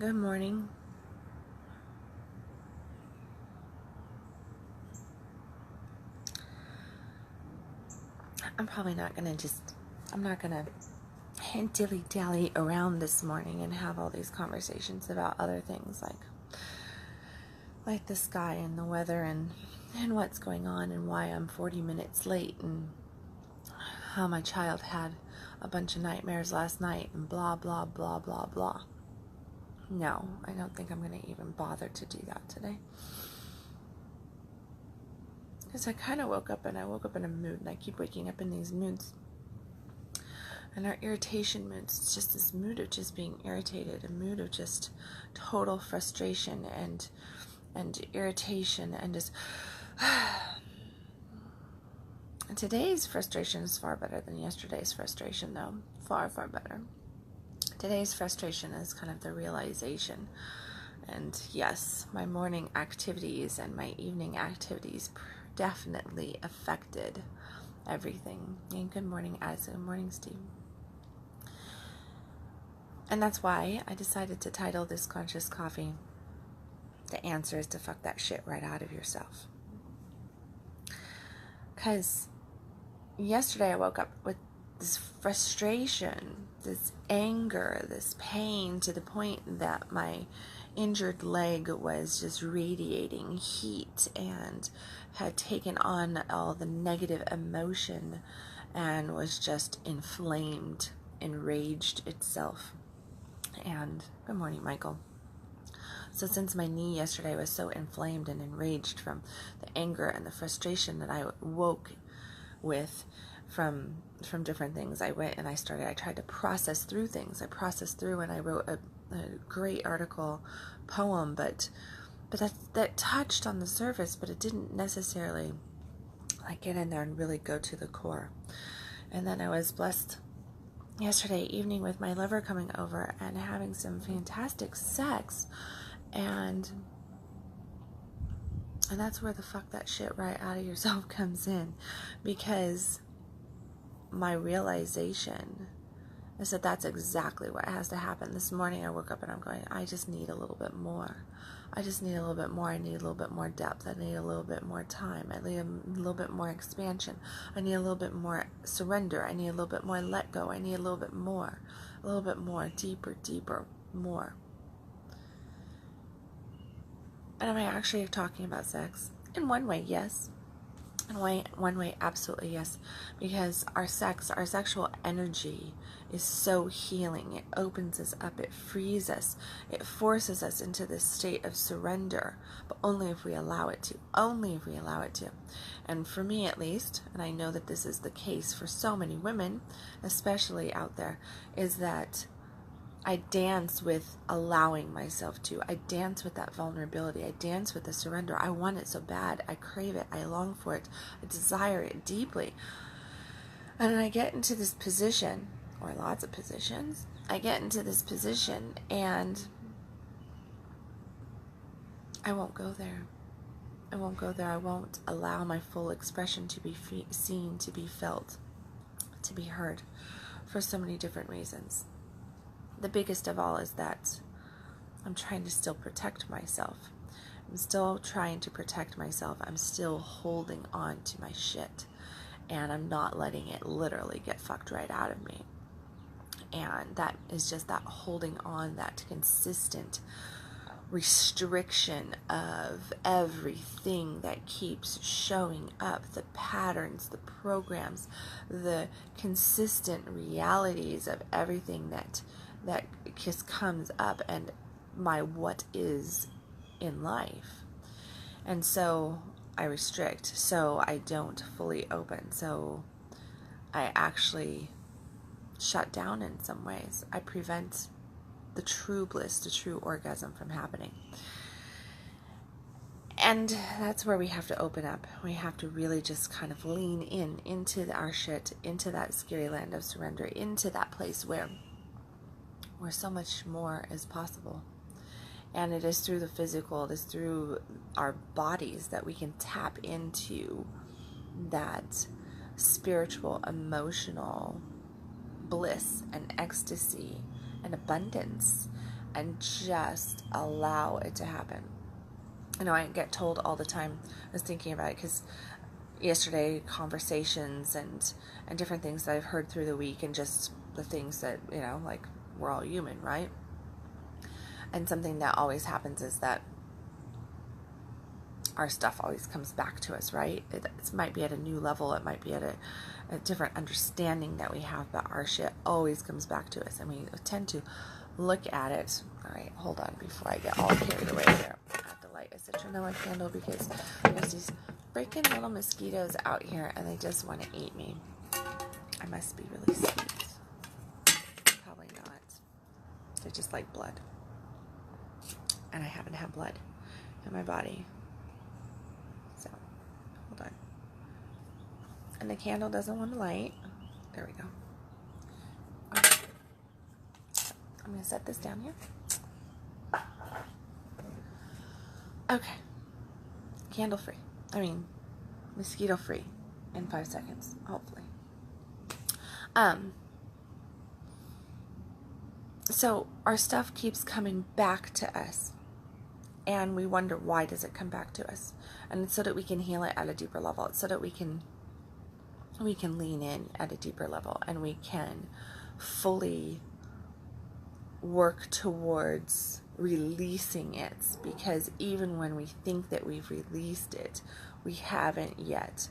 Good morning. I'm not gonna dilly-dally around this morning and have all these conversations about other things like the sky and the weather and what's going on and why I'm 40 minutes late and how my child had a bunch of nightmares last night and blah, blah, blah, blah, blah. No, I don't think I'm going to even bother to do that today. Because I kind of woke up in a mood, and I keep waking up in these moods. And our irritation moods, it's just this mood of just being irritated, a mood of just total frustration and irritation and just... And today's frustration is far better than yesterday's frustration, though. Far, far better. Today's frustration is kind of the realization. And yes, my morning activities and my evening activities definitely affected everything. And good morning, Addison. Good morning, Steve. And that's why I decided to title this Conscious Coffee, The Answer is to Fuck That Shit Right Out of Yourself. Because yesterday I woke up with this frustration, this anger, this pain, to the point that my injured leg was just radiating heat and had taken on all the negative emotion and was just inflamed, enraged itself. And good morning, Michael. So since my knee yesterday was so inflamed and enraged from the anger and the frustration that I woke with from different things, I tried to process through things. I processed through and I wrote a great article, poem, but that touched on the surface, but it didn't necessarily get in there and really go to the core. And then I was blessed yesterday evening with my lover coming over and having some fantastic sex, and that's where the fuck that shit right out of yourself comes in, because my realization is that that's exactly what has to happen. This morning I woke up and I'm going, I just need a little bit more. I just need a little bit more. I need a little bit more depth. I need a little bit more time. I need a little bit more expansion. I need a little bit more surrender. I need a little bit more let go. I need a little bit more, deeper, more. And am I actually talking about sex? In one way, yes. In one way, absolutely yes. Because our sexual energy is so healing. It opens us up. It frees us. It forces us into this state of surrender. But only if we allow it to. Only if we allow it to. And for me at least, and I know that this is the case for so many women, especially out there, is that I dance with allowing myself to. I dance with that vulnerability. I dance with the surrender. I want it so bad. I crave it. I long for it. I desire it deeply. And then I get into this position, or lots of positions. I get into this position and I won't go there. I won't go there. I won't allow my full expression to be seen, to be felt, to be heard, for so many different reasons. The biggest of all is that I'm trying to still protect myself. I'm still trying to protect myself. I'm still holding on to my shit. And I'm not letting it literally get fucked right out of me. And that is just that holding on, that consistent restriction of everything that keeps showing up, the patterns, the programs, the consistent realities of everything that just comes up, and my what is in life. And so I restrict, so I don't fully open, so I actually shut down in some ways. I prevent the true bliss, the true orgasm from happening. And that's where we have to open up. We have to really just kind of lean into our shit, into that scary land of surrender, into that place where so much more is possible. And it is through the physical, it is through our bodies that we can tap into that spiritual, emotional bliss and ecstasy and abundance and just allow it to happen. You know, I get told all the time, I was thinking about it because yesterday, conversations and different things that I've heard through the week, and just the things that, you know, like, we're all human, right? And something that always happens is that our stuff always comes back to us, right? It might be at a new level, it might be at a different understanding that we have, but our shit always comes back to us, and we tend to look at it. All right, hold on before I get all carried away here. I have to light a citronella candle because there's these freaking little mosquitoes out here, and they just want to eat me. I must be really sweet. Probably not. They just like blood, and I haven't had blood in my body. So, hold on. And the candle doesn't want to light. There we go. Okay. So, I'm going to set this down here. Okay. Candle free. Mosquito free in 5 seconds, hopefully. So our stuff keeps coming back to us, and we wonder, why does it come back to us? And it's so that we can heal it at a deeper level. It's so that we can lean in at a deeper level, and we can fully work towards releasing it, because even when we think that we've released it, we haven't yet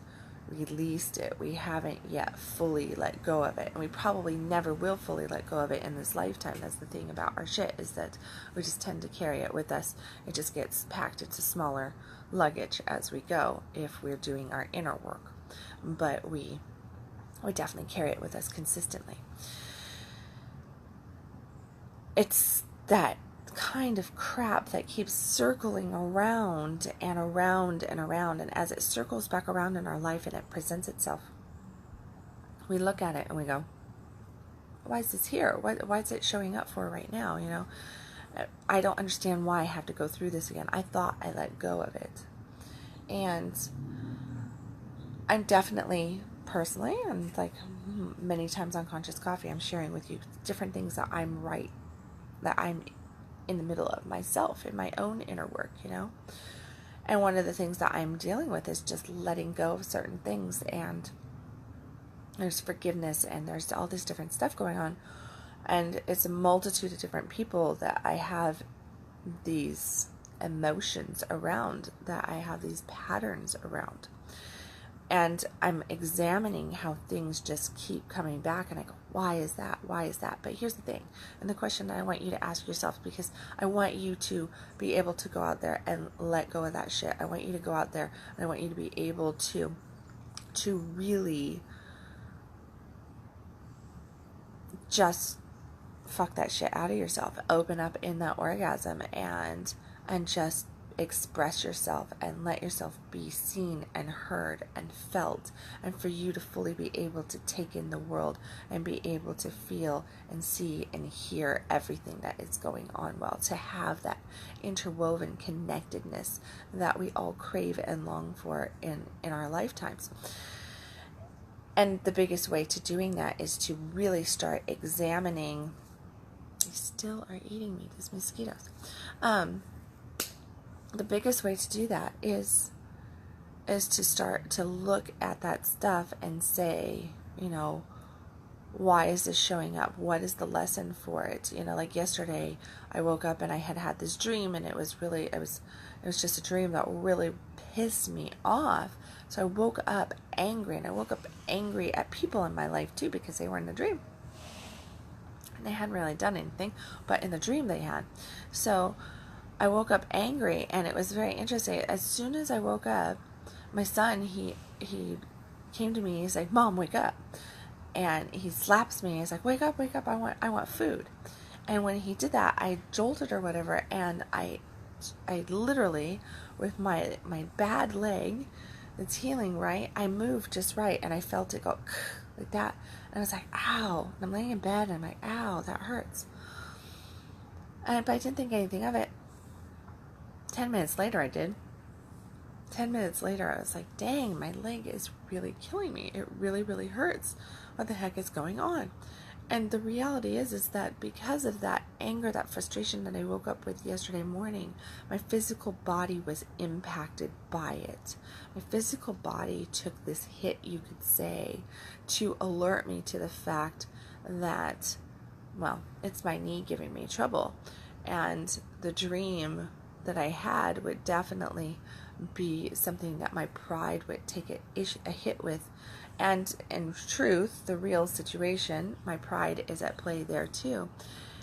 released it. We haven't yet fully let go of it, and we probably never will fully let go of it in this lifetime. That's the thing about our shit, is that we just tend to carry it with us. It just gets packed into smaller luggage as we go if we're doing our inner work, but we definitely carry it with us consistently. It's that kind of crap that keeps circling around and around and around, and as it circles back around in our life and it presents itself, we look at it and we go, why is this here? Why is it showing up for right now? You know, I don't understand why I have to go through this again. I thought I let go of it. And I'm definitely, personally, and like many times on Conscious Coffee, I'm sharing with you different things that I'm in the middle of myself, in my own inner work, you know. And one of the things that I'm dealing with is just letting go of certain things, and there's forgiveness, and there's all this different stuff going on, and it's a multitude of different people that I have these emotions around, that I have these patterns around. And I'm examining how things just keep coming back, and I go, why is that? Why is that? But here's the thing, and the question that I want you to ask yourself, because I want you to be able to go out there and let go of that shit. I want you to go out there, and I want you to be able to really just fuck that shit out of yourself. Open up in that orgasm and just express yourself and let yourself be seen and heard and felt, and for you to fully be able to take in the world and be able to feel and see and hear everything that is going on well, to have that interwoven connectedness that we all crave and long for in our lifetimes. And the biggest way to doing that is to really start examining. They still are eating me, these mosquitoes. The biggest way to do that is to start to look at that stuff and say, you know, why is this showing up? What is the lesson for it? You know, like yesterday, I woke up and I had this dream, and it was just a dream that really pissed me off. So I woke up angry, and I woke up angry at people in my life too, because they were in the dream. And they hadn't really done anything, but in the dream they had. So I woke up angry, and it was very interesting. As soon as I woke up, my son, he came to me. He's like, "Mom, wake up!" And he slaps me. He's like, "Wake up, wake up! I want food." And when he did that, I jolted or whatever, and I literally, with my bad leg that's healing right, I moved just right, and I felt it go like that, and I was like, "Ow!" And I'm laying in bed, and I'm like, "Ow, that hurts." But I didn't think anything of it. 10 minutes later, I did. 10 minutes later, I was like, dang, my leg is really killing me. It really, really hurts. What the heck is going on? And the reality is that because of that anger, that frustration that I woke up with yesterday morning, my physical body was impacted by it. My physical body took this hit, you could say, to alert me to the fact that, well, it's my knee giving me trouble. And the dream that I had would definitely be something that my pride would take a hit with. And in truth, the real situation, my pride is at play there too.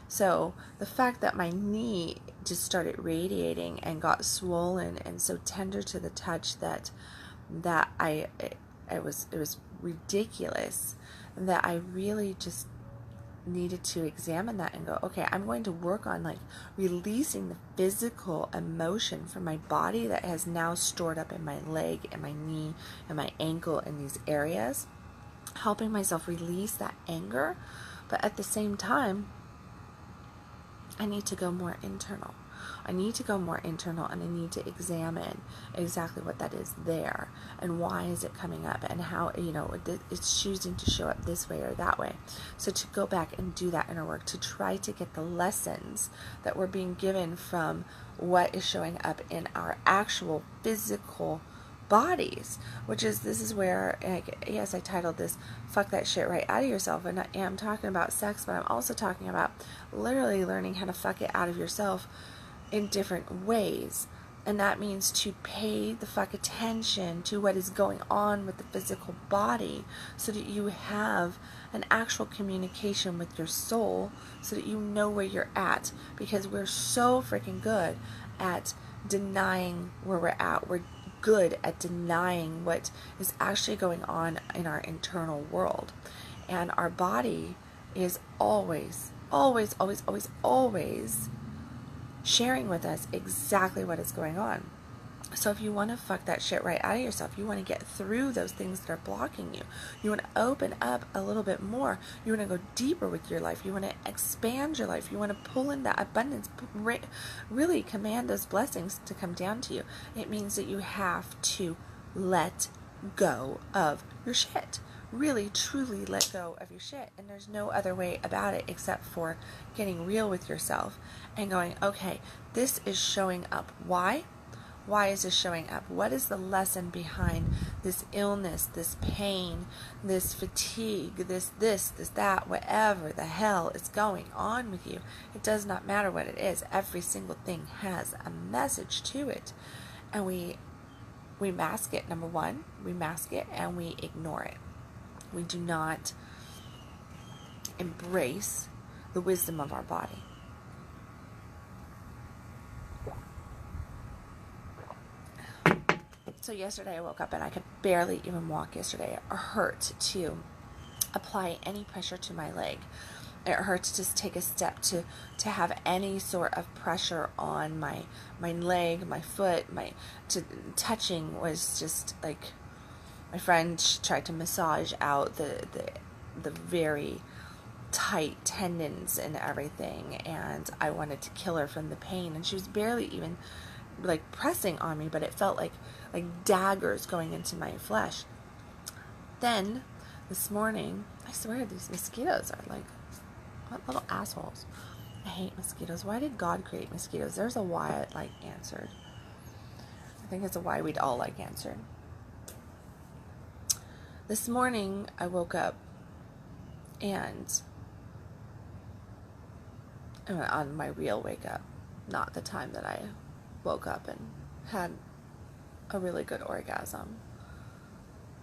So the fact that my knee just started radiating and got swollen and so tender to the touch that it was ridiculous, that I really just needed to examine that and go, okay, I'm going to work on like releasing the physical emotion from my body that has now stored up in my leg and my knee and my ankle in these areas, helping myself release that anger. But at the same time, I need to go more internal. I need to go more internal, and I need to examine exactly what that is there and why is it coming up and how, it's choosing to show up this way or that way. So to go back and do that inner work, to try to get the lessons that we're being given from what is showing up in our actual physical bodies, this is where, yes, I titled this "Fuck That Shit Right Out of Yourself," and I am talking about sex, but I'm also talking about literally learning how to fuck it out of yourself in different ways. And that means to pay the fuck attention to what is going on with the physical body so that you have an actual communication with your soul so that you know where you're at, because we're so freaking good at denying where we're at. We're good at denying what is actually going on in our internal world. And our body is always sharing with us exactly what is going on. So if you want to fuck that shit right out of yourself, you want to get through those things that are blocking you, you want to open up a little bit more, you want to go deeper with your life, you want to expand your life, you want to pull in that abundance, really command those blessings to come down to you, it means that you have to let go of your shit. Really, truly let go of your shit. And there's no other way about it except for getting real with yourself and going, okay, this is showing up. Why? Why is this showing up? What is the lesson behind this illness, this pain, this fatigue, this, that, whatever the hell is going on with you? It does not matter what it is. Every single thing has a message to it. And we mask it. Number one, we mask it and we ignore it. We do not embrace the wisdom of our body. So yesterday I woke up and I could barely even walk yesterday. It hurt to apply any pressure to my leg. It hurt to just take a step to have any sort of pressure on my leg, my foot, touching was just like, my friend tried to massage out the very tight tendons and everything, and I wanted to kill her from the pain, and she was barely even like pressing on me, but it felt like daggers going into my flesh. Then this morning, I swear these mosquitoes are like, what little assholes. I hate mosquitoes. Why did God create mosquitoes? There's a why it answered. I think it's a why we'd all answered. This morning, I woke up and on my real wake up, not the time that I woke up and had a really good orgasm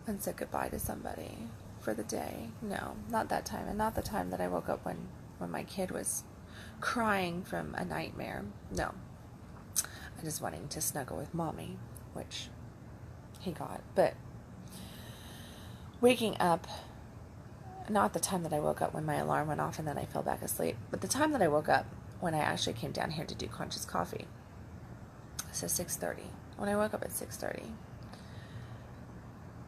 and said goodbye to somebody for the day. No, not that time. And not the time that I woke up when my kid was crying from a nightmare. No. I just wanting to snuggle with mommy, which he got. But waking up, not the time that I woke up when my alarm went off and then I fell back asleep, but the time that I woke up when I actually came down here to do conscious coffee. So 6:30. When I woke up at 6:30,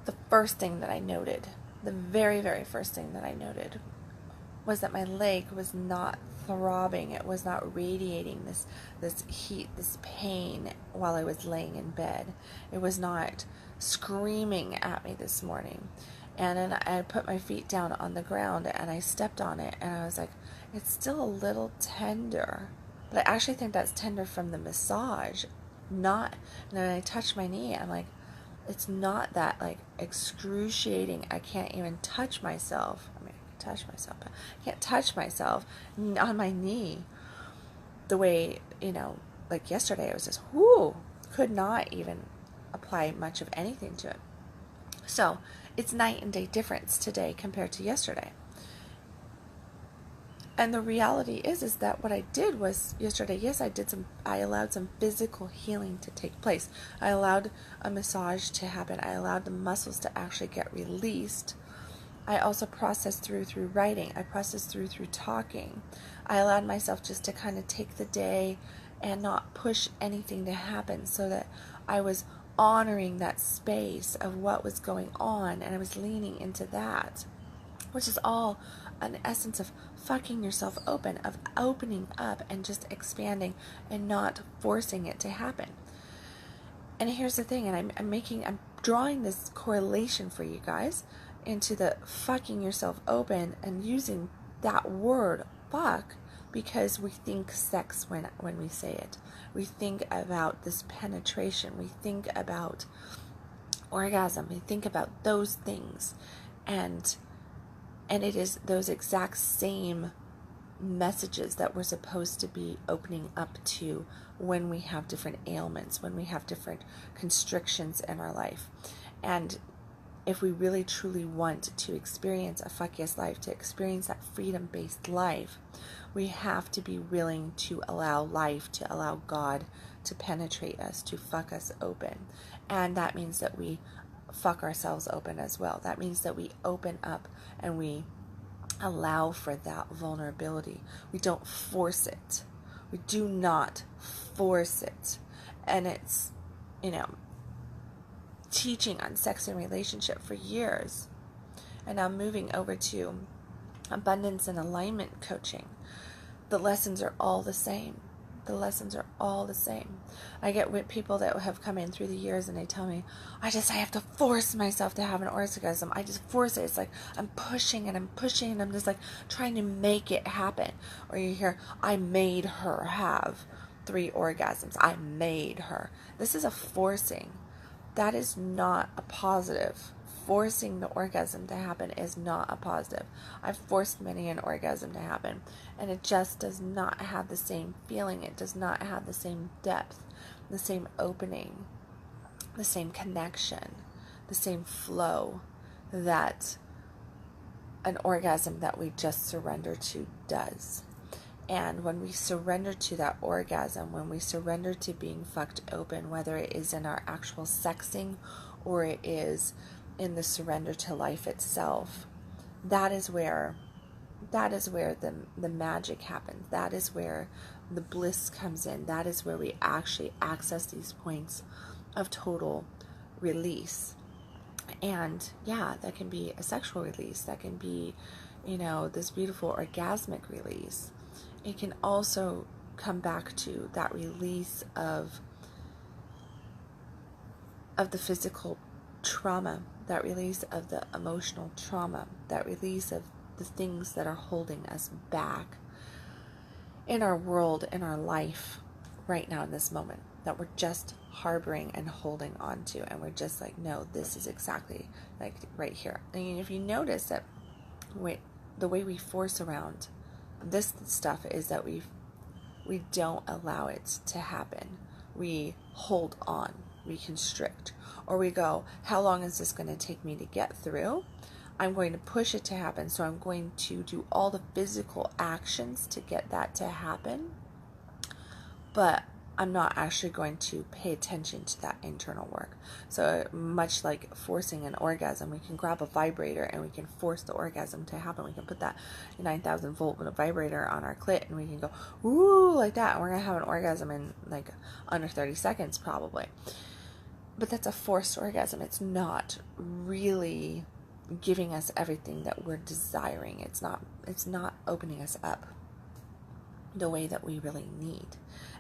the first thing that I noted, the very, very first thing that I noted was that my leg was not throbbing. It was not radiating this heat, this pain while I was laying in bed. It was not screaming at me this morning. And then I put my feet down on the ground and I stepped on it and I was like, it's still a little tender. But I actually think that's tender from the massage. Not, and then I touched my knee. I'm like, it's not that like excruciating. I can't even touch myself. I mean, I can touch myself, but I can't touch myself on my knee the way, like yesterday it was just, whoo, could not even apply much of anything to it. So it's night and day difference today compared to yesterday. And the reality is that what I did was yesterday, yes, I allowed some physical healing to take place. I allowed a massage to happen. I allowed the muscles to actually get released. I also processed through writing. I processed through talking. I allowed myself just to kind of take the day and not push anything to happen, so that I was honoring that space of what was going on, and I was leaning into that, which is all an essence of fucking yourself open, of opening up and just expanding and not forcing it to happen. And here's the thing, and I'm drawing this correlation for you guys into the fucking yourself open, and using that word fuck because we think sex when we say it. We think about this penetration. We think about orgasm. We think about those things. And it is those exact same messages that we're supposed to be opening up to when we have different ailments, when we have different constrictions in our life. And if we really truly want to experience a fuck yes life, to experience that freedom-based life, we have to be willing to allow life, to allow God to penetrate us, to fuck us open. And that means that we fuck ourselves open as well. That means that we open up and we allow for that vulnerability. We don't force it. We do not force it. And it's, teaching on sex and relationship for years. And now moving over to abundance and alignment coaching. The lessons are all the same. The lessons are all the same. I get with people that have come in through the years and they tell me, I have to force myself to have an orgasm. I just force it. It's like I'm pushing and I'm just like trying to make it happen. Or you hear, I made her have 3 orgasms. I made her. This is a forcing. That is not a positive. Forcing the orgasm to happen is not a positive. I've forced many an orgasm to happen, and it just does not have the same feeling. It does not have the same depth, the same opening, the same connection, the same flow that an orgasm that we just surrender to does. And when we surrender to that orgasm, when we surrender to being fucked open, whether it is in our actual sexing or it is in the surrender to life itself, that is where the magic happens. That is where the bliss comes in. That is where we actually access these points of total release. And yeah, that can be a sexual release. That can be, this beautiful orgasmic release. It can also come back to that release of the physical trauma, that release of the emotional trauma, that release of the things that are holding us back in our world, in our life right now in this moment, that we're just harboring and holding on to. And we're just like, no, this is exactly like right here. And if you notice that the way we force around this stuff is that we don't allow it to happen. We hold on, we constrict, or we go, how long is this going to take me to get through? I'm going to push it to happen, so I'm going to do all the physical actions to get that to happen, but I'm not actually going to pay attention to that internal work. So much like forcing an orgasm, we can grab a vibrator and we can force the orgasm to happen. We can put that 9,000 volt vibrator on our clit and we can go, ooh, like that. And we're going to have an orgasm in like under 30 seconds probably. But that's a forced orgasm. It's not really giving us everything that we're desiring. It's not opening us up. the way that we really need.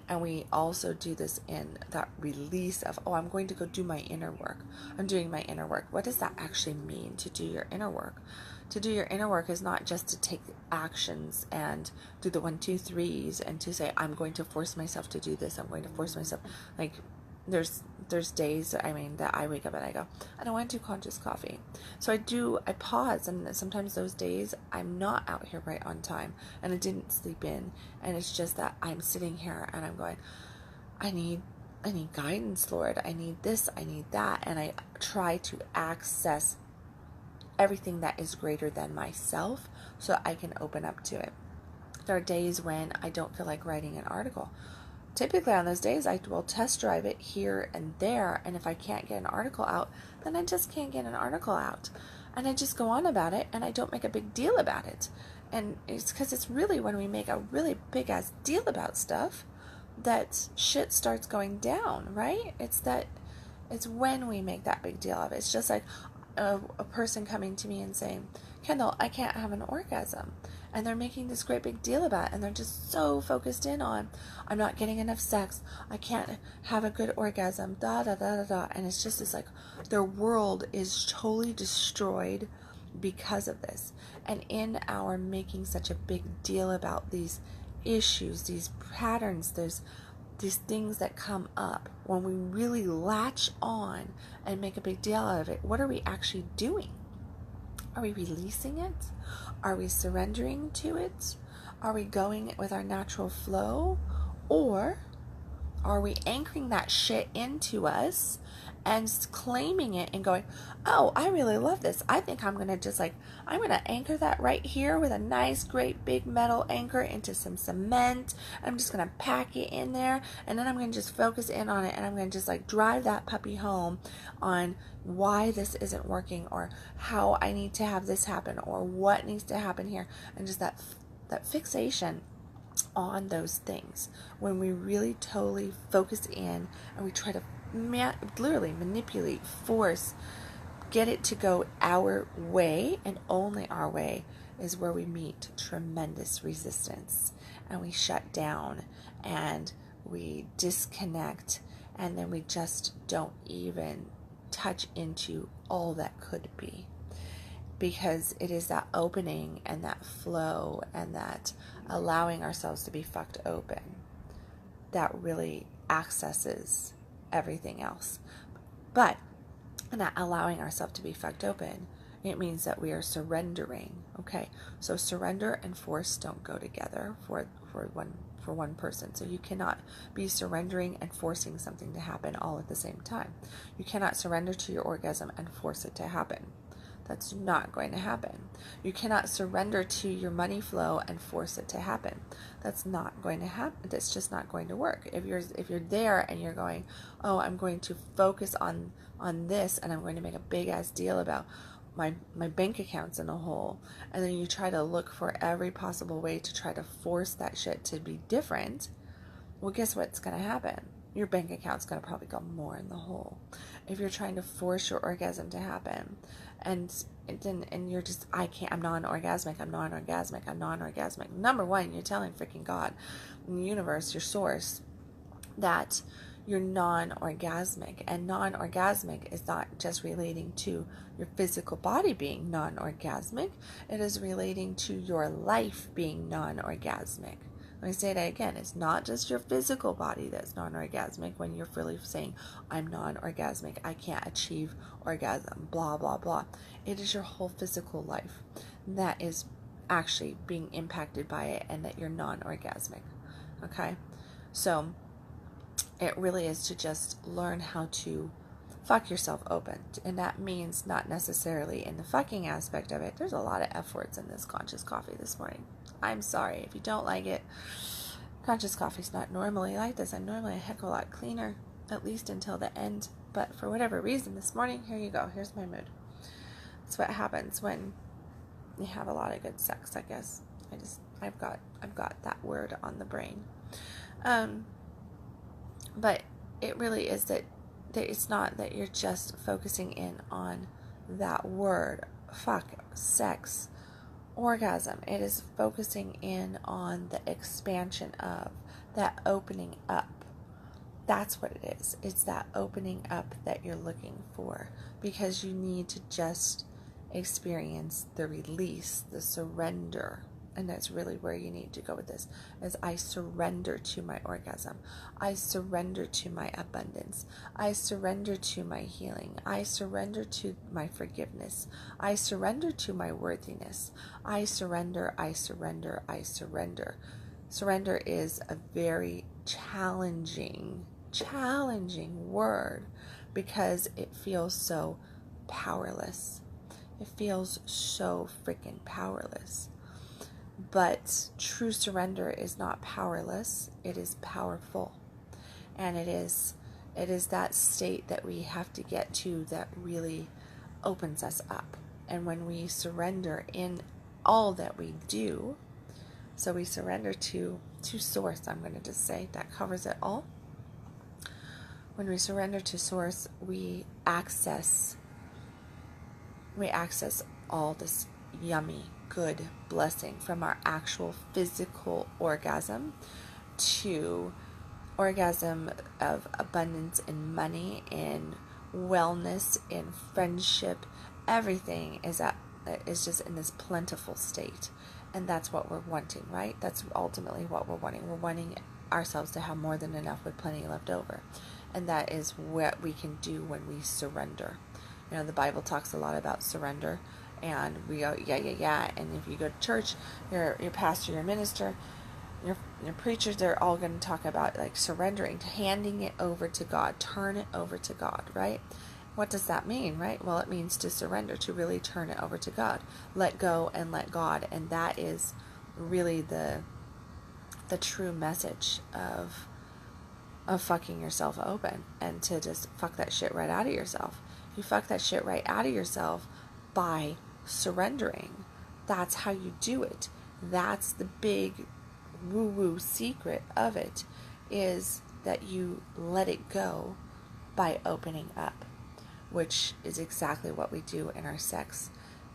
And we also do this in that release of, oh, I'm going to go do my inner work. I'm doing my inner work. What does that actually mean, to do your inner work? To do your inner work is not just to take actions and do the 1, 2, 3s and to say, I'm going to force myself to do this. I'm going to force myself. Like, there's days, I mean, that I wake up and I go, I don't want to do conscious coffee. So I pause, and sometimes those days I'm not out here right on time and I didn't sleep in, and it's just that I'm sitting here and I'm going, I need guidance, Lord. I need this, I need that. And I try to access everything that is greater than myself so I can open up to it. There are days when I don't feel like writing an article. Typically on those days, I will test drive it here and there, and if I can't get an article out, then I just can't get an article out. And I just go on about it, and I don't make a big deal about it. And it's because it's really when we make a really big-ass deal about stuff that shit starts going down, right? It's when we make that big deal of it. It's just like a person coming to me and saying, Kendal, I can't have an orgasm. And they're making this great big deal about it, and they're just so focused in on, I'm not getting enough sex, I can't have a good orgasm, da da da da da. And it's just, it's like their world is totally destroyed because of this. And in our making such a big deal about these issues, these patterns, these things that come up, when we really latch on and make a big deal out of it, what are we actually doing? Are we releasing it? Are we surrendering to it? Are we going with our natural flow? Or are we anchoring that shit into us and claiming it and going, oh, I really love this. I think I'm going to I'm going to anchor that right here with a nice, great, big metal anchor into some cement. I'm just going to pack it in there, and then I'm going to just focus in on it, and I'm going to just drive that puppy home on why this isn't working, or how I need to have this happen, or what needs to happen here. And just that fixation on those things, when we really totally focus in and we try to literally manipulate, force, get it to go our way and only our way, is where we meet tremendous resistance, and we shut down and we disconnect, and then we just don't even touch into all that could be, because it is that opening and that flow and that allowing ourselves to be fucked open that really accesses everything else. But in that allowing ourselves to be fucked open, it means that we are surrendering. Okay, so surrender and force don't go together for one person. So you cannot be surrendering and forcing something to happen all at the same time. You cannot surrender to your orgasm and force it to happen. That's not going to happen. You cannot surrender to your money flow and force it to happen. That's not going to happen. That's just not going to work. If you're there and you're going, oh, I'm going to focus on this, and I'm going to make a big ass deal about my bank account's in a hole, and then you try to look for every possible way to try to force that shit to be different, well, guess what's going to happen? Your bank account's going to probably go more in the hole. If you're trying to force your orgasm to happen, and you're just, I'm non-orgasmic. Number one, you're telling freaking God, the universe, your source, that you're non-orgasmic. And non-orgasmic is not just relating to your physical body being non-orgasmic. It is relating to your life being non-orgasmic. Let me say that again. It's not just your physical body that's non-orgasmic when you're really saying, I'm non-orgasmic, I can't achieve orgasm, blah, blah, blah. It is your whole physical life that is actually being impacted by it, and that you're non-orgasmic. Okay? So it really is to just learn how to fuck yourself open. And that means not necessarily in the fucking aspect of it. There's a lot of F words in this conscious coffee this morning. I'm sorry if you don't like it. Conscious coffee's not normally like this. I'm normally a heck of a lot cleaner, at least until the end. But for whatever reason, this morning, here you go. Here's my mood. It's what happens when you have a lot of good sex, I guess. I've got that word on the brain. But it really is that it's not that you're just focusing in on that word, fuck, sex, orgasm. It is focusing in on the expansion of, that opening up. That's what it is. It's that opening up that you're looking for, because you need to just experience the release, the surrender. And that's really where you need to go with this, is I surrender to my orgasm. I surrender to my abundance. I surrender to my healing. I surrender to my forgiveness. I surrender to my worthiness. I surrender, I surrender, I surrender. Surrender is a very challenging word, because it feels so powerless. It feels so freaking powerless. But true surrender is not powerless, it is powerful. And it is that state that we have to get to that really opens us up. And when we surrender in all that we do, so we surrender to source, I'm going to just say that covers it all. When we surrender to source, we access all this yummy, good blessing, from our actual physical orgasm to orgasm of abundance in money, in wellness, in friendship. Everything is just in this plentiful state. And that's what we're wanting, right? That's ultimately what we're wanting. We're wanting ourselves to have more than enough with plenty left over. And that is what we can do when we surrender. You know, the Bible talks a lot about surrender. And we go, yeah. And if you go to church, your pastor, your minister, your preachers, they're all going to talk about like surrendering, handing it over to God, turn it over to God, right? What does that mean, right? Well, it means to surrender, to really turn it over to God, let go and let God. And that is really the true message of fucking yourself open, and to just fuck that shit right out of yourself. You fuck that shit right out of yourself by surrendering. That's how you do it. That's the big woo-woo secret of it, is that you let it go by opening up, which is exactly what we do in our sex.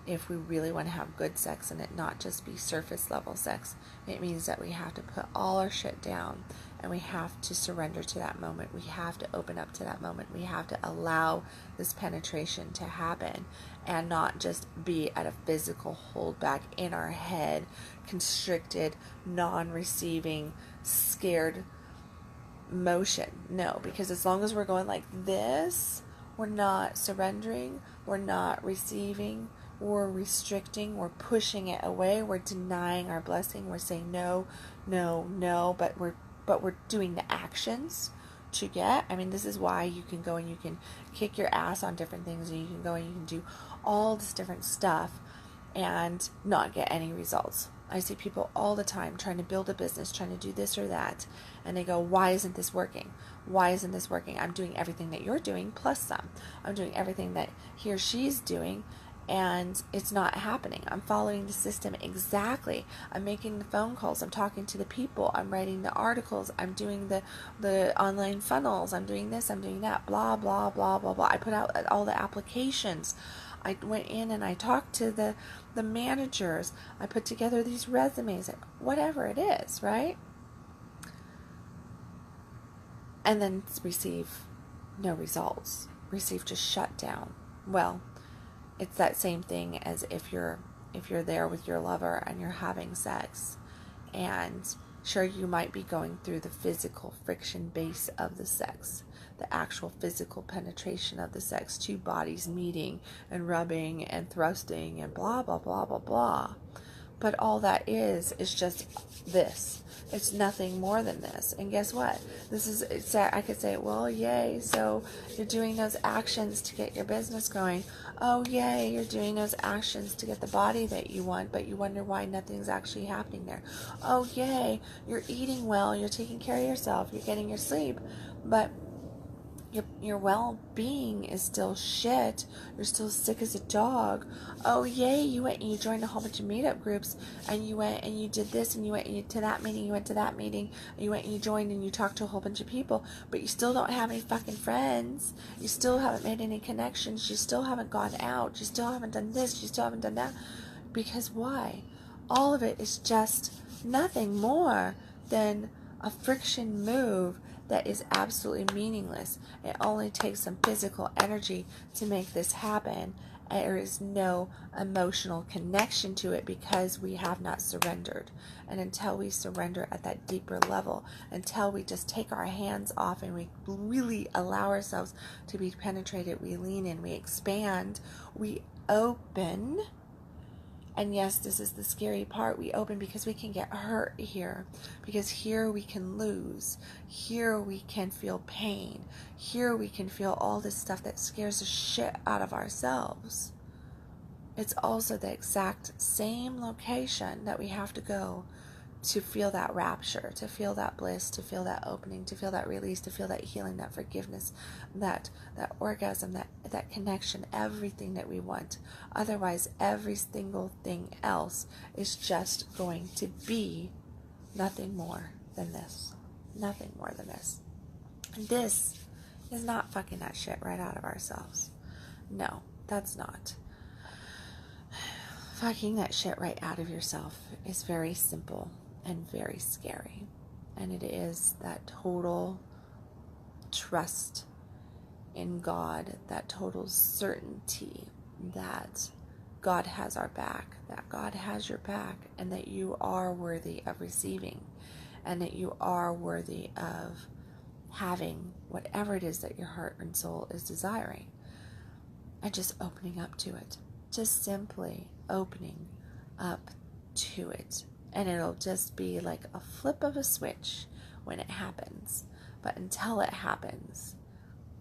If we really want to have good sex and it not just be surface level sex, it means that we have to put all our shit down, and we have to surrender to that moment. We have to open up to that moment. We have to allow this penetration to happen, and not just be at a physical holdback in our head, constricted, non-receiving, scared motion. No, because as long as we're going like this, we're not surrendering, we're not receiving, we're restricting, we're pushing it away, we're denying our blessing, we're saying no, but we're doing the actions to get. I mean, this is why you can go and you can kick your ass on different things, and you can go and you can do all this different stuff and not get any results. I see people all the time trying to build a business, trying to do this or that, and they go, why isn't this working? Why isn't this working? I'm doing everything that you're doing, plus some. I'm doing everything that he or she's doing, and it's not happening. I'm following the system exactly. I'm making the phone calls. I'm talking to the people. I'm writing the articles. I'm doing the online funnels. I'm doing this. I'm doing that. Blah, blah, blah, blah, blah. I put out all the applications. I went in and I talked to the managers. I put together these resumes. Whatever it is, right? And then receive no results. Receive just shut down. Well, it's that same thing as if you're there with your lover and you're having sex, and sure, you might be going through the physical friction base of the sex, the actual physical penetration of the sex, two bodies meeting and rubbing and thrusting and blah blah blah blah blah. But all that is just this. It's nothing more than this. And guess what? I could say, well, yay, so you're doing those actions to get your business going. Oh, yay, you're doing those actions to get the body that you want, but you wonder why nothing's actually happening there. Oh, yay, you're eating well, you're taking care of yourself, you're getting your sleep, but your well-being is still shit. You're still sick as a dog. Oh, yay, you went and you joined a whole bunch of meetup groups, and you went and you did this, and you went to that meeting, you went to that meeting, and you went and you joined and you talked to a whole bunch of people, but you still don't have any fucking friends. You still haven't made any connections. You still haven't gone out. You still haven't done this. You still haven't done that. Because why? All of it is just nothing more than a friction move that is absolutely meaningless. It only takes some physical energy to make this happen. There is no emotional connection to it because we have not surrendered. And until we surrender at that deeper level, until we just take our hands off and we really allow ourselves to be penetrated, we lean in, we expand, we open. And yes, this is the scary part. We open because we can get hurt here. Because here we can lose. Here we can feel pain. Here we can feel all this stuff that scares the shit out of ourselves. It's also the exact same location that we have to go to feel that rapture, to feel that bliss, to feel that opening, to feel that release, to feel that healing, that forgiveness, that orgasm, that connection, everything that we want. Otherwise, every single thing else is just going to be nothing more than this. Nothing more than this. And this is not fucking that shit right out of ourselves. No, that's not. Fucking that shit right out of yourself is very simple and very scary. And it is that total trust in God, that total certainty that God has our back, that God has your back, and that you are worthy of receiving, and that you are worthy of having whatever it is that your heart and soul is desiring, and just opening up to it. Just simply opening up to it. And it'll just be like a flip of a switch when it happens. But until it happens,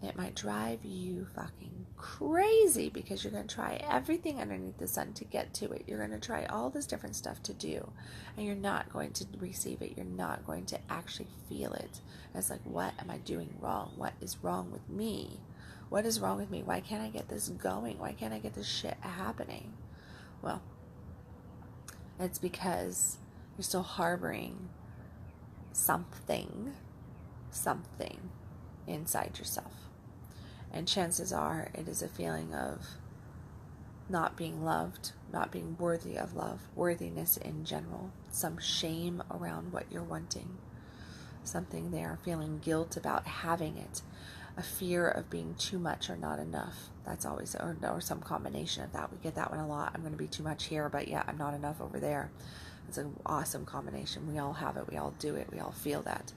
it might drive you fucking crazy because you're going to try everything underneath the sun to get to it. You're going to try all this different stuff to do. And you're not going to receive it. You're not going to actually feel it. And it's like, what am I doing wrong? What is wrong with me? What is wrong with me? Why can't I get this going? Why can't I get this shit happening? Well, it's because you're still harboring something inside yourself. And chances are it is a feeling of not being loved, not being worthy of love, worthiness in general, some shame around what you're wanting, something there, feeling guilt about having it, a fear of being too much or not enough. That's always, or some combination of that. We get that one a lot. I'm going to be too much here, but yeah, I'm not enough over there. It's an awesome combination. We all have it. We all do it. We all feel that.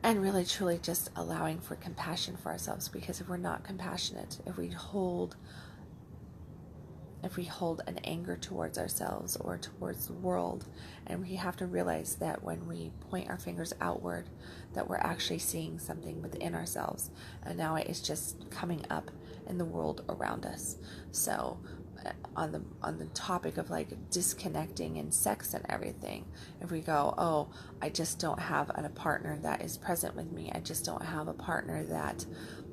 And really, truly just allowing for compassion for ourselves, because if we're not compassionate, if we hold an anger towards ourselves or towards the world, and we have to realize that when we point our fingers outward, that we're actually seeing something within ourselves, and now it is just coming up in the world around us. So on the topic of like disconnecting and sex and everything, if we go, oh, I just don't have a partner that is present with me, I just don't have a partner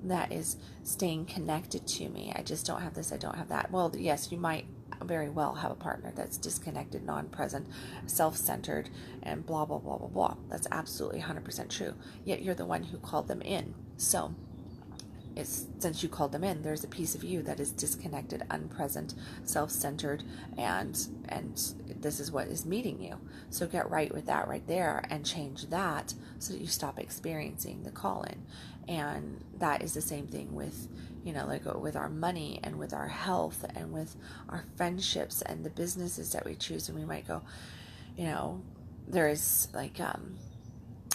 that is staying connected to me, I just don't have this, I don't have that. Well, yes, you might very well have a partner that's disconnected, non-present, self-centered, and blah blah blah blah blah. That's absolutely 100% true. Yet you're the one who called them in. So since you called them in, there's a piece of you that is disconnected, unpresent, self-centered, and this is what is meeting you. So get right with that right there and change that so that you stop experiencing the call-in. And that is the same thing with, like with our money and with our health and with our friendships and the businesses that we choose. And we might go, there is like,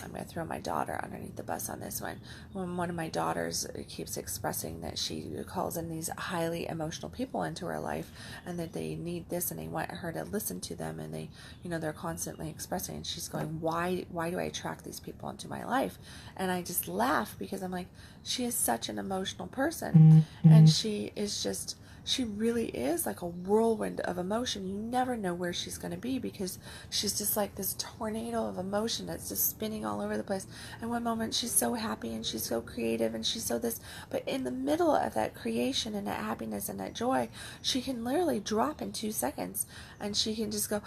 I'm going to throw my daughter underneath the bus on this one. When one of my daughters keeps expressing that she calls in these highly emotional people into her life, and that they need this and they want her to listen to them, and they, they're constantly expressing, and she's going, why do I attract these people into my life? And I just laugh because I'm like, she is such an emotional person, and she really is like a whirlwind of emotion. You never know where she's going to be because she's just like this tornado of emotion that's just spinning all over the place. And one moment she's so happy and she's so creative and she's so this, but in the middle of that creation and that happiness and that joy, she can literally drop in 2 seconds and she can just go,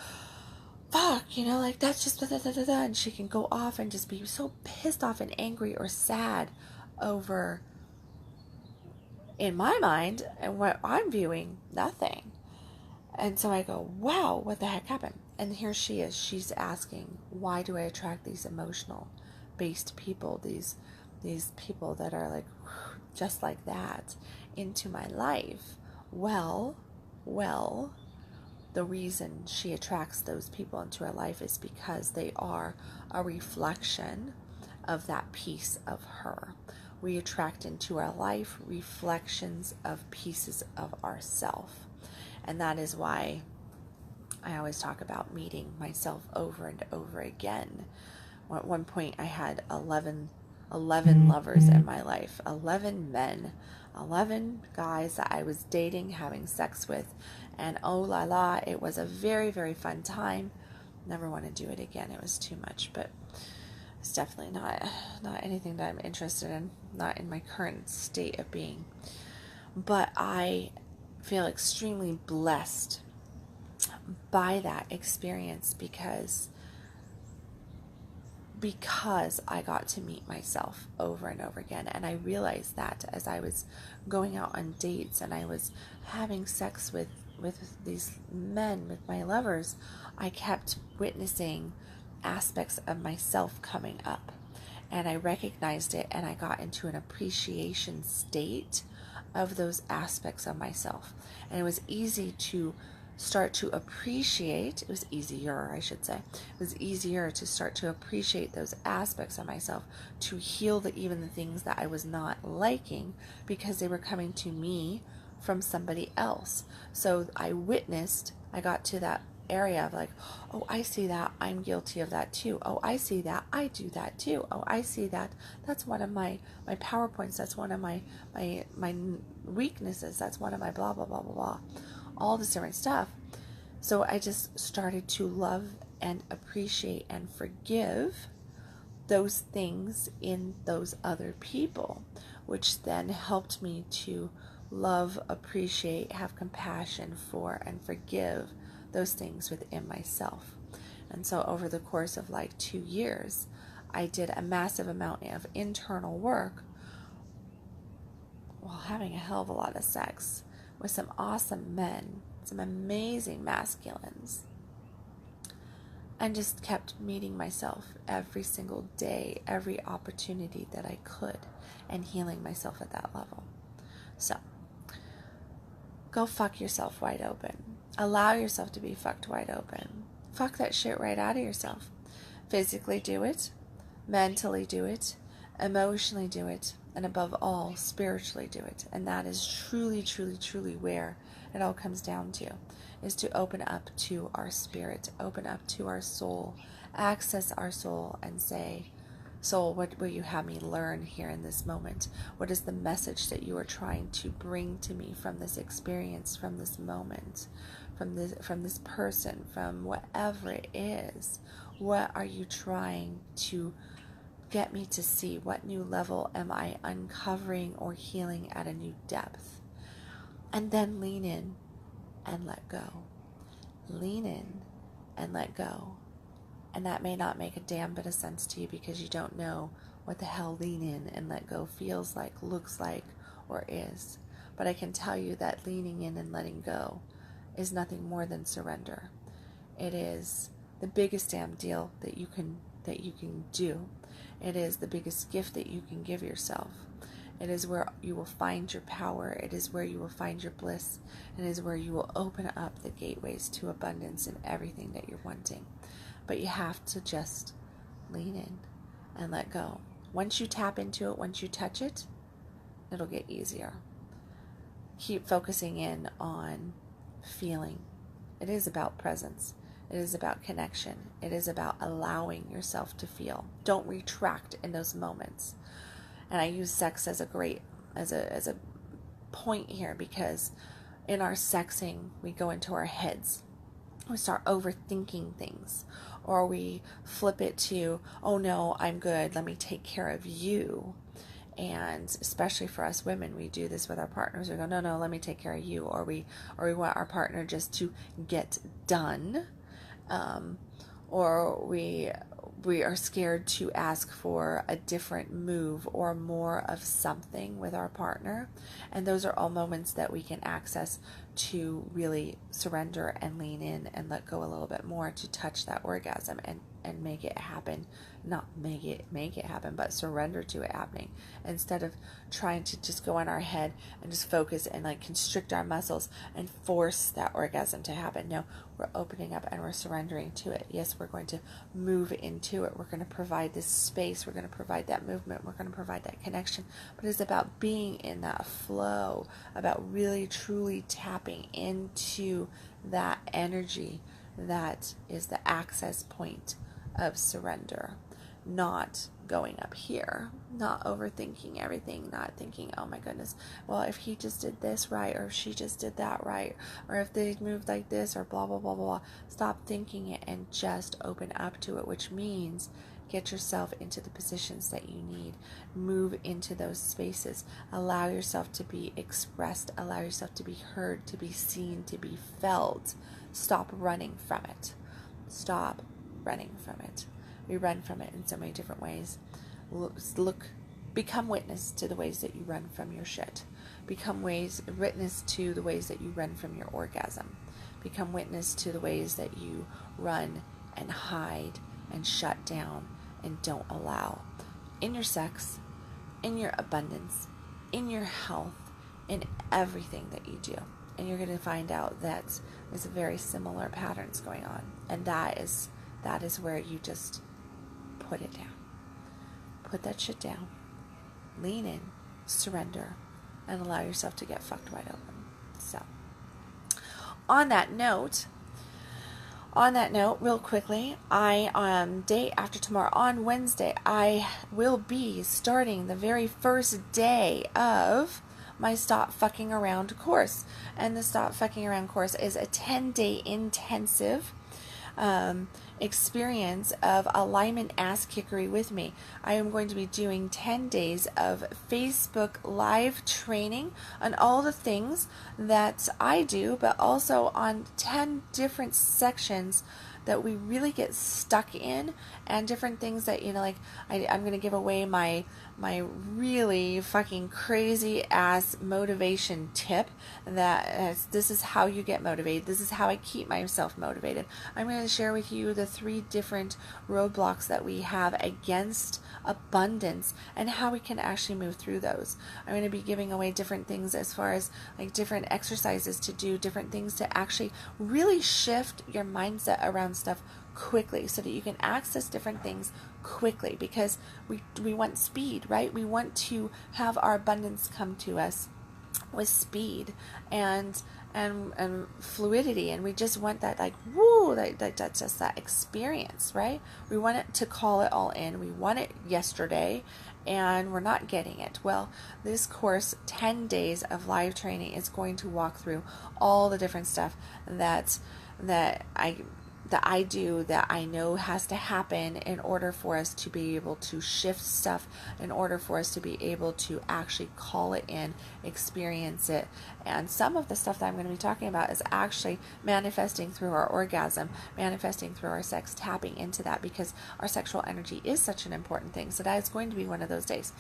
fuck, like that's just da, da, da, da, da, and she can go off and just be so pissed off and angry or sad over in my mind and what I'm viewing, nothing. And so I go, wow, what the heck happened? And here she is. She's asking, why do I attract these emotional based people, these people that are like just like that into my life? Well, the reason she attracts those people into her life is because they are a reflection of that piece of her. We attract into our life reflections of pieces of ourself. And that is why I always talk about meeting myself over and over again. At one point I had 11 lovers in my life, 11 men, 11 guys that I was dating, having sex with, and oh la la, it was a very, very fun time. Never want to do it again. It was too much, but it's definitely not anything that I'm interested in, not in my current state of being. But I feel extremely blessed by that experience because I got to meet myself over and over again. And I realized that as I was going out on dates and I was having sex with these men, with my lovers, I kept witnessing aspects of myself coming up. And I recognized it, and I got into an appreciation state of those aspects of myself. And it was easy to start to appreciate, it was easier, I should say. It was easier to start to appreciate those aspects of myself, to heal even the things that I was not liking because they were coming to me from somebody else. So I got to that area of like, oh, I see that, I'm guilty of that too. Oh, I see that, I do that too. Oh, I see that, that's one of my PowerPoints, that's one of my weaknesses, that's one of my blah, blah, blah, blah, blah. All this different stuff. So I just started to love and appreciate and forgive those things in those other people, which then helped me to love, appreciate, have compassion for, and forgive those things within myself. And so over the course of like 2 years, I did a massive amount of internal work while having a hell of a lot of sex with some awesome men, some amazing masculines, and just kept meeting myself every single day, every opportunity that I could, and healing myself at that level. So, go fuck yourself wide open. Allow yourself to be fucked wide open. Fuck that shit right out of yourself. Physically do it, mentally do it, emotionally do it, and above all, spiritually do it. And that is truly, truly, truly where it all comes down to, is to open up to our spirit, open up to our soul, access our soul and say, soul, what will you have me learn here in this moment? What is the message that you are trying to bring to me from this experience, from this moment, from this person, from whatever it is? What are you trying to get me to see? What new level am I uncovering or healing at a new depth? And then lean in and let go. Lean in and let go. And that may not make a damn bit of sense to you because you don't know what the hell lean in and let go feels like, looks like, or is. But I can tell you that leaning in and letting go is nothing more than surrender. It is the biggest damn deal that you can do. It is the biggest gift that you can give yourself. It is where you will find your power. It is where you will find your bliss. It is where you will open up the gateways to abundance in everything that you're wanting. But you have to just lean in and let go. Once you tap into it, once you touch it, it'll get easier. Keep focusing in on feeling. It is about presence. It is about connection. It is about allowing yourself to feel. Don't retract in those moments. And I use sex as a point here because in our sexing, we go into our heads. We start overthinking things, or we flip it to, oh no, I'm good, let me take care of you. And especially for us women, we do this with our partners. We go, no, let me take care of you. Or we want our partner just to get done. Or we we are scared to ask for a different move or more of something with our partner. And those are all moments that we can access to really surrender and lean in and let go a little bit more to touch that orgasm and make it happen. Not make it happen, but surrender to it happening, instead of trying to just go in our head and just focus and like constrict our muscles and force that orgasm to happen. No, we're opening up and we're surrendering to it. Yes, we're going to move into it. We're going to provide this space. We're going to provide that movement. We're going to provide that connection. But it's about being in that flow, about really truly tapping into that energy that is the access point of surrender. Not going up here, not overthinking everything, not thinking, oh my goodness, well, if he just did this right, or if she just did that right, or if they moved like this, or blah, blah, blah, blah, blah. Stop thinking it and just open up to it, which means get yourself into the positions that you need. Move into those spaces. Allow yourself to be expressed. Allow yourself to be heard, to be seen, to be felt. Stop running from it. Stop running from it. We run from it in so many different ways. Become witness to the ways that you run from your shit. Become witness to the ways that you run from your orgasm. Become witness to the ways that you run and hide and shut down and don't allow. In your sex, in your abundance, in your health, in everything that you do. And you're going to find out that there's very similar patterns going on. And that is where you just put it down. Put that shit down. Lean in, surrender, and allow yourself to get fucked wide open. So, on that note, real quickly, day after tomorrow, on Wednesday, I will be starting the very first day of my Stop Fucking Around course. And the Stop Fucking Around course is a 10-day intensive experience of alignment ass kickery with me. I am going to be doing 10 days of Facebook live training on all the things that I do, but also on 10 different sections that we really get stuck in, and different things that, like I'm going to give away my really fucking crazy ass motivation tip that this is how you get motivated. This is how I keep myself motivated. I'm going to share with you the 3 different roadblocks that we have against abundance and how we can actually move through those. I'm going to be giving away different things as far as like different exercises to do, different things to actually really shift your mindset around stuff quickly so that you can access different things quickly, because we want speed, right? We want to have our abundance come to us with speed and fluidity, and we just want that like woo, that's just that experience, right? We want it to call it all in. We want it yesterday, and we're not getting it. Well, this course, 10 days of live training, is going to walk through all the different stuff that I do, that I know has to happen in order for us to be able to shift stuff, in order for us to be able to actually call it in, experience it. And some of the stuff that I'm going to be talking about is actually manifesting through our orgasm, manifesting through our sex, tapping into that, because our sexual energy is such an important thing. So that is going to be one of those days.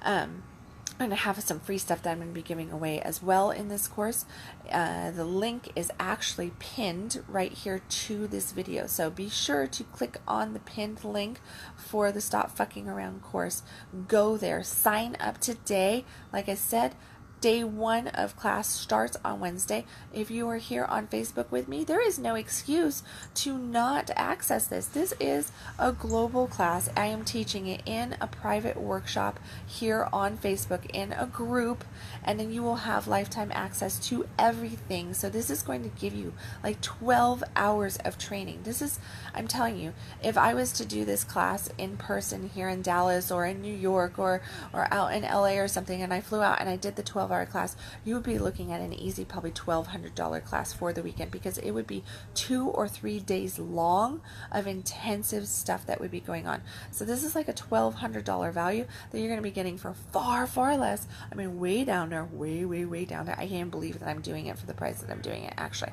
I'm going to have some free stuff that I'm going to be giving away as well in this course. The link is actually pinned right here to this video. So be sure to click on the pinned link for the Stop Fucking Around course. Go there. Sign up today. Like I said, Day 1 of class starts on Wednesday. If you are here on Facebook with me, there is no excuse to not access this. This is a global class. I am teaching it in a private workshop here on Facebook in a group, and then you will have lifetime access to everything. So this is going to give you like 12 hours of training. This is, I'm telling you, if I was to do this class in person here in Dallas or in New York or out in LA or something, and I flew out and I did the 12 12-hour class, you would be looking at an easy, probably $1,200 class for the weekend, because it would be 2 or 3 days long of intensive stuff that would be going on. So this is like a $1,200 value that you're going to be getting for far, far less. I mean, way down there, way down there. I can't believe that I'm doing it for the price that I'm doing it, actually.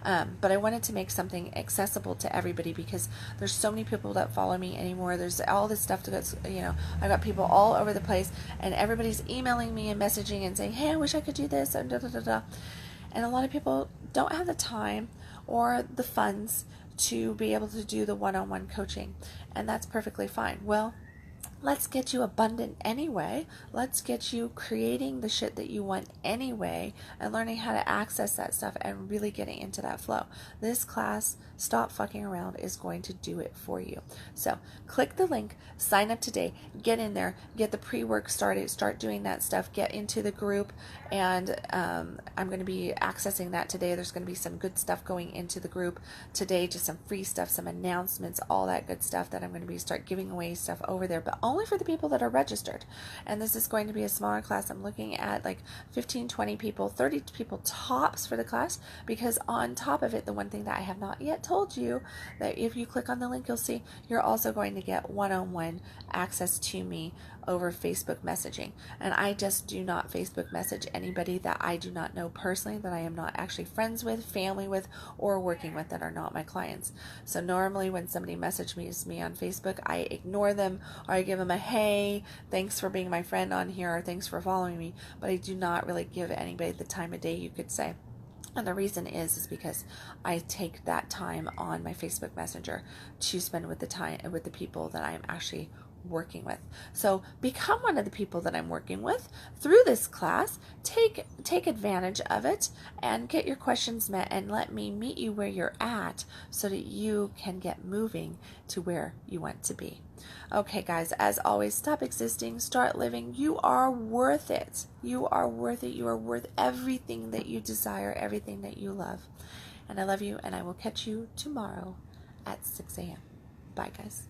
But I wanted to make something accessible to everybody, because there's so many people that follow me anymore. There's all this stuff that's, I got people all over the place, and everybody's emailing me and messaging and saying, hey, I wish I could do this, and da da da da. And a lot of people don't have the time or the funds to be able to do the one-on-one coaching, and that's perfectly fine. Well, let's get you abundant anyway. Let's get you creating the shit that you want anyway, and learning how to access that stuff and really getting into that flow. This class, Stop Fucking Around, is going to do it for you. So click the link, sign up today, get in there, get the pre-work started, start doing that stuff, get into the group, and I'm going to be accessing that today. There's going to be some good stuff going into the group today, just some free stuff, some announcements, all that good stuff that I'm going to start giving away stuff over there, but only for the people that are registered. And this is going to be a smaller class. I'm looking at like 15, 20 people, 30 people tops for the class, because on top of it, the one thing that I have not yet told you, that if you click on the link, you'll see you're also going to get one-on-one access to me over Facebook messaging. And I just do not Facebook message anybody that I do not know personally, that I am not actually friends with, family with, or working with, that are not my clients. So normally when somebody messages me on Facebook, I ignore them, or I give them a hey, thanks for being my friend on here, or thanks for following me, but I do not really give anybody the time of day, you could say. And the reason is because I take that time on my Facebook Messenger to spend with the people that I'm actually working with. So become one of the people that I'm working with through this class. Take advantage of it and get your questions met, and let me meet you where you're at so that you can get moving to where you want to be. Okay, guys, as always, stop existing, start living. You are worth it. You are worth it. You are worth everything that you desire, everything that you love. And I love you, and I will catch you tomorrow at 6 a.m. Bye, guys.